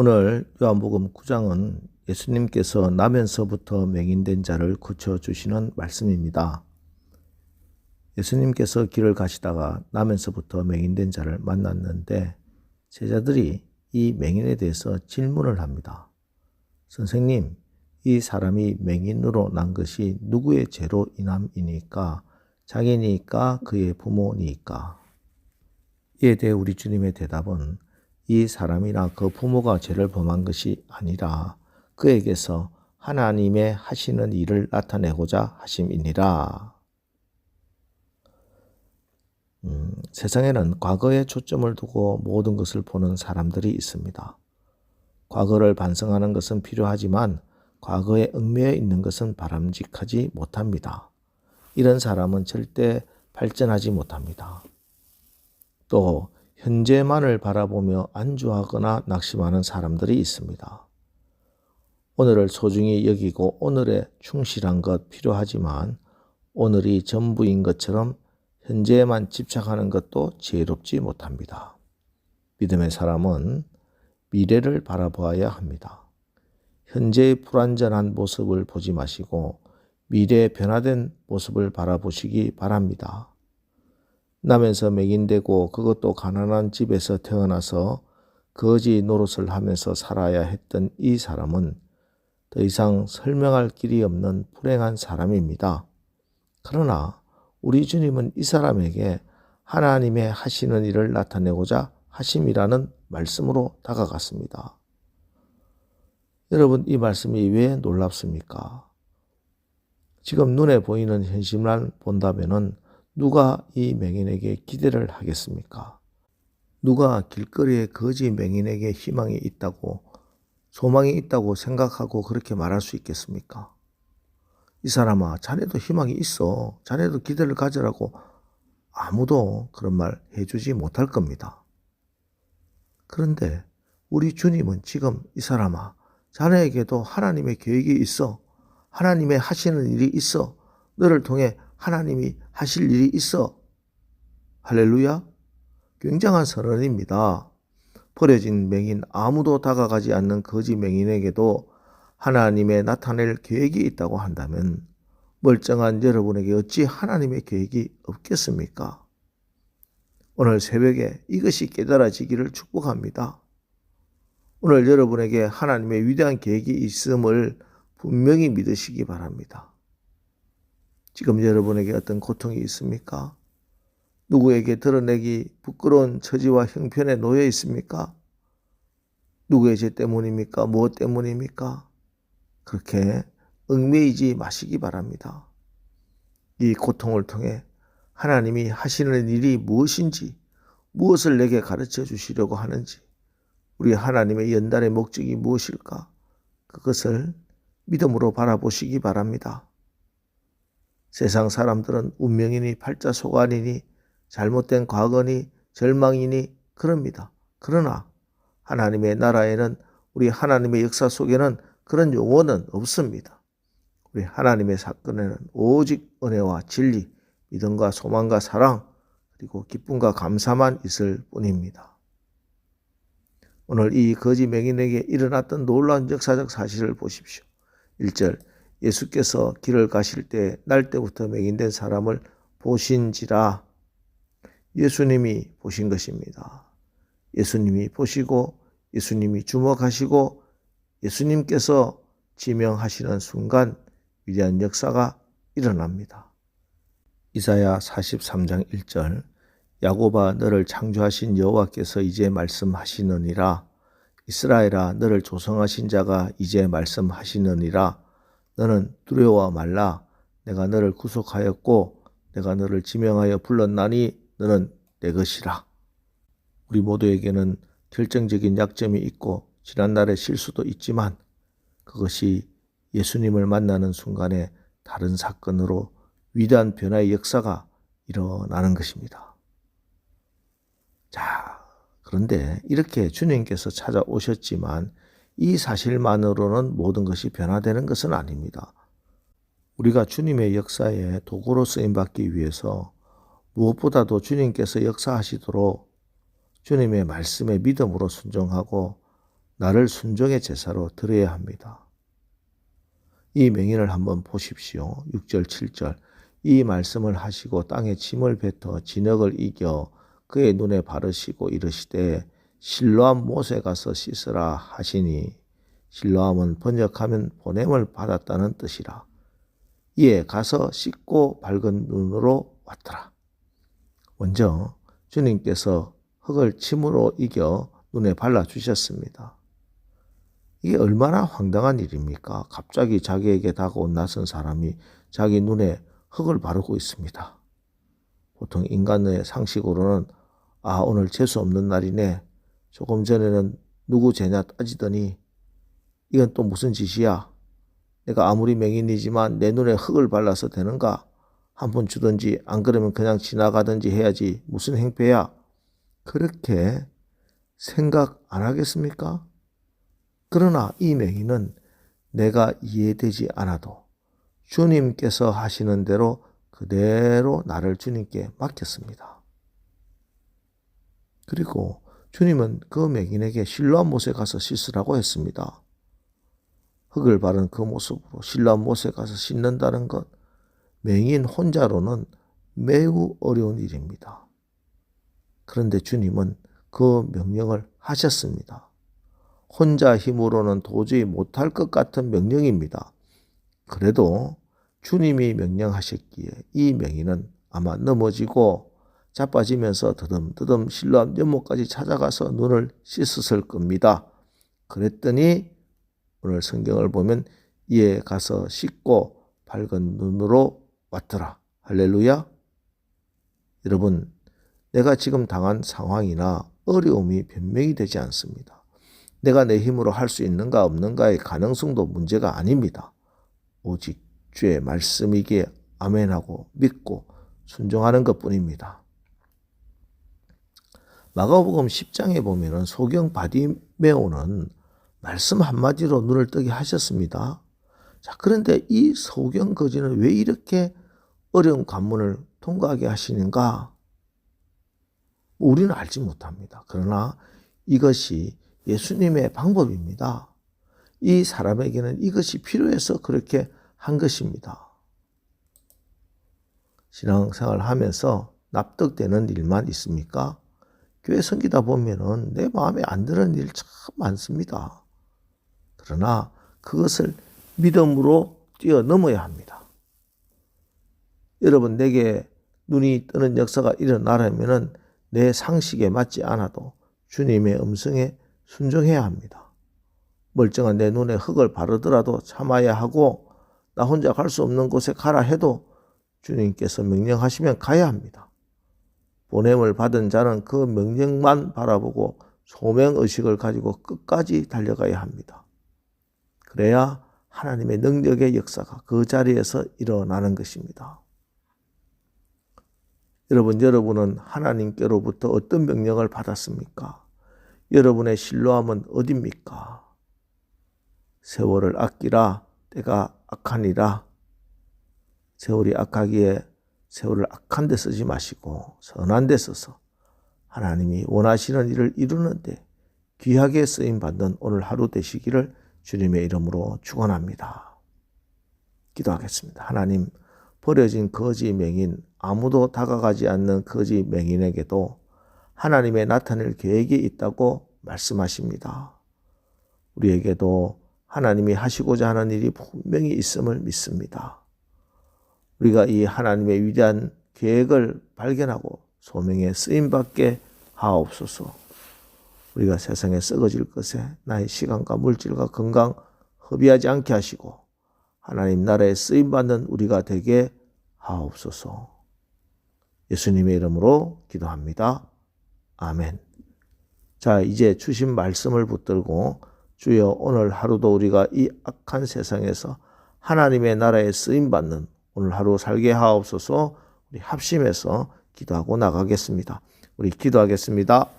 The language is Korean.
오늘 요한복음 9장은 예수님께서 나면서부터 맹인된 자를 고쳐주시는 말씀입니다. 예수님께서 길을 가시다가 나면서부터 맹인된 자를 만났는데 제자들이 이 맹인에 대해서 질문을 합니다. 선생님, 이 사람이 맹인으로 난 것이 누구의 죄로 인함이니까? 자기니까 그의 부모니까? 이에 대해 우리 주님의 대답은 이 사람이나 그 부모가 죄를 범한 것이 아니라 그에게서 하나님의 하시는 일을 나타내고자 하심이니라. 세상에는 과거에 초점을 두고 모든 것을 보는 사람들이 있습니다. 과거를 반성하는 것은 필요하지만 과거에 얽매여 있는 것은 바람직하지 못합니다. 이런 사람은 절대 발전하지 못합니다. 또 현재만을 바라보며 안주하거나 낙심하는 사람들이 있습니다. 오늘을 소중히 여기고 오늘에 충실한 것 필요하지만 오늘이 전부인 것처럼 현재에만 집착하는 것도 지혜롭지 못합니다. 믿음의 사람은 미래를 바라보아야 합니다. 현재의 불완전한 모습을 보지 마시고 미래의 변화된 모습을 바라보시기 바랍니다. 나면서 맹인되고 그것도 가난한 집에서 태어나서 거지 노릇을 하면서 살아야 했던 이 사람은 더 이상 설명할 길이 없는 불행한 사람입니다. 그러나 우리 주님은 이 사람에게 하나님의 하시는 일을 나타내고자 하심이라는 말씀으로 다가갔습니다. 여러분, 이 말씀이 왜 놀랍습니까? 지금 눈에 보이는 현실만 본다면은 누가 이 맹인에게 기대를 하겠습니까? 누가 길거리에 거지 맹인에게 희망이 있다고, 소망이 있다고 생각하고 그렇게 말할 수 있겠습니까? 이 사람아, 자네도 희망이 있어. 자네도 기대를 가져라고 아무도 그런 말 해주지 못할 겁니다. 그런데 우리 주님은 지금 이 사람아, 자네에게도 하나님의 계획이 있어. 하나님의 하시는 일이 있어. 너를 통해 하나님이 하실 일이 있어. 할렐루야. 굉장한 선언입니다. 버려진 맹인, 아무도 다가가지 않는 거지 맹인에게도 하나님의 나타낼 계획이 있다고 한다면 멀쩡한 여러분에게 어찌 하나님의 계획이 없겠습니까? 오늘 새벽에 이것이 깨달아지기를 축복합니다. 오늘 여러분에게 하나님의 위대한 계획이 있음을 분명히 믿으시기 바랍니다. 지금 여러분에게 어떤 고통이 있습니까? 누구에게 드러내기 부끄러운 처지와 형편에 놓여 있습니까? 누구의 죄 때문입니까? 무엇 때문입니까? 그렇게 얽매이지 마시기 바랍니다. 이 고통을 통해 하나님이 하시는 일이 무엇인지, 무엇을 내게 가르쳐 주시려고 하는지, 우리 하나님의 연단의 목적이 무엇일까? 그것을 믿음으로 바라보시기 바랍니다. 세상 사람들은 운명이니 팔자소관이니 잘못된 과거니 절망이니 그럽니다. 그러나 하나님의 나라에는, 우리 하나님의 역사 속에는 그런 용어는 없습니다. 우리 하나님의 사건에는 오직 은혜와 진리, 믿음과 소망과 사랑, 그리고 기쁨과 감사만 있을 뿐입니다. 오늘 이 거지 맹인에게 일어났던 놀라운 역사적 사실을 보십시오. 1절, 예수께서 길을 가실 때 날 때부터 맹인된 사람을 보신지라. 예수님이 보신 것입니다. 예수님이 보시고 예수님이 주목하시고 예수님께서 지명하시는 순간 위대한 역사가 일어납니다. 이사야 43장 1절, 야곱아 너를 창조하신 여호와께서 이제 말씀하시느니라. 이스라엘아 너를 조성하신 자가 이제 말씀하시느니라. 너는 두려워 말라. 내가 너를 구속하였고 내가 너를 지명하여 불렀나니 너는 내 것이라. 우리 모두에게는 결정적인 약점이 있고 지난날의 실수도 있지만 그것이 예수님을 만나는 순간에 다른 사건으로 위대한 변화의 역사가 일어나는 것입니다. 자, 그런데 이렇게 주님께서 찾아오셨지만 이 사실만으로는 모든 것이 변화되는 것은 아닙니다. 우리가 주님의 역사에 도구로 쓰임받기 위해서 무엇보다도 주님께서 역사하시도록 주님의 말씀에 믿음으로 순종하고 나를 순종의 제사로 드려야 합니다. 이 맹인을 한번 보십시오. 6절 7절 이 말씀을 하시고 땅에 침을 뱉어 진흙을 이겨 그의 눈에 바르시고 이르시되 실로암 못에 가서 씻으라 하시니 실로암은 번역하면 보냄을 받았다는 뜻이라. 이에 가서 씻고 밝은 눈으로 왔더라. 먼저 주님께서 흙을 침으로 이겨 눈에 발라주셨습니다. 이게 얼마나 황당한 일입니까? 갑자기 자기에게 다가온 낯선 사람이 자기 눈에 흙을 바르고 있습니다. 보통 인간의 상식으로는 오늘 재수 없는 날이네. 조금 전에는 누구 죄냐 따지더니 이건 또 무슨 짓이야? 내가 아무리 맹인이지만 내 눈에 흙을 발라서 되는가? 한 푼 주든지 안 그러면 그냥 지나가든지 해야지. 무슨 행패야? 그렇게 생각 안 하겠습니까? 그러나 이 맹인은 내가 이해되지 않아도 주님께서 하시는 대로 그대로 나를 주님께 맡겼습니다. 그리고 주님은 그 맹인에게 실로암 못에 가서 씻으라고 했습니다. 흙을 바른 그 모습으로 실로암 못에 가서 씻는다는 것, 맹인 혼자로는 매우 어려운 일입니다. 그런데 주님은 그 명령을 하셨습니다. 혼자 힘으로는 도저히 못할 것 같은 명령입니다. 그래도 주님이 명령하셨기에 이 맹인은 아마 넘어지고 자빠지면서 드듬드듬 실로암 연못까지 찾아가서 눈을 씻었을 겁니다. 그랬더니 오늘 성경을 보면 이에 가서 씻고 밝은 눈으로 왔더라. 할렐루야. 여러분, 내가 지금 당한 상황이나 어려움이 변명이 되지 않습니다. 내가 내 힘으로 할 수 있는가 없는가의 가능성도 문제가 아닙니다. 오직 주의 말씀이기에 아멘하고 믿고 순종하는 것뿐입니다. 마가복음 10장에 보면 소경 바디메오는 말씀 한마디로 눈을 뜨게 하셨습니다. 자, 그런데 이 소경 거지는 왜 이렇게 어려운 관문을 통과하게 하시는가? 우리는 알지 못합니다. 그러나 이것이 예수님의 방법입니다. 이 사람에게는 이것이 필요해서 그렇게 한 것입니다. 신앙생활을 하면서 납득되는 일만 있습니까? 교회 섬기다 보면은 내 마음에 안 드는 일 참 많습니다. 그러나 그것을 믿음으로 뛰어넘어야 합니다. 여러분, 내게 눈이 뜨는 역사가 일어나려면은 내 상식에 맞지 않아도 주님의 음성에 순종해야 합니다. 멀쩡한 내 눈에 흙을 바르더라도 참아야 하고 나 혼자 갈 수 없는 곳에 가라 해도 주님께서 명령하시면 가야 합니다. 보냄을 받은 자는 그 명령만 바라보고 소명의식을 가지고 끝까지 달려가야 합니다. 그래야 하나님의 능력의 역사가 그 자리에서 일어나는 것입니다. 여러분은 하나님께로부터 어떤 명령을 받았습니까? 여러분의 실로암은 어디입니까? 세월을 아끼라, 때가 악하니라. 세월이 악하기에 세월을 악한 데 쓰지 마시고 선한 데 써서 하나님이 원하시는 일을 이루는데 귀하게 쓰임받는 오늘 하루 되시기를 주님의 이름으로 축원합니다. 기도하겠습니다. 하나님, 버려진 거지 맹인, 아무도 다가가지 않는 거지 맹인에게도 하나님의 나타낼 계획이 있다고 말씀하십니다. 우리에게도 하나님이 하시고자 하는 일이 분명히 있음을 믿습니다. 우리가 이 하나님의 위대한 계획을 발견하고 소명에 쓰임받게 하옵소서. 우리가 세상에 썩어질 것에 나의 시간과 물질과 건강 허비하지 않게 하시고 하나님 나라에 쓰임받는 우리가 되게 하옵소서. 예수님의 이름으로 기도합니다. 아멘. 자, 이제 주신 말씀을 붙들고 주여 오늘 하루도 우리가 이 악한 세상에서 하나님의 나라에 쓰임받는 오늘 하루 살게 하옵소서. 우리 합심해서 기도하고 나가겠습니다. 우리 기도하겠습니다.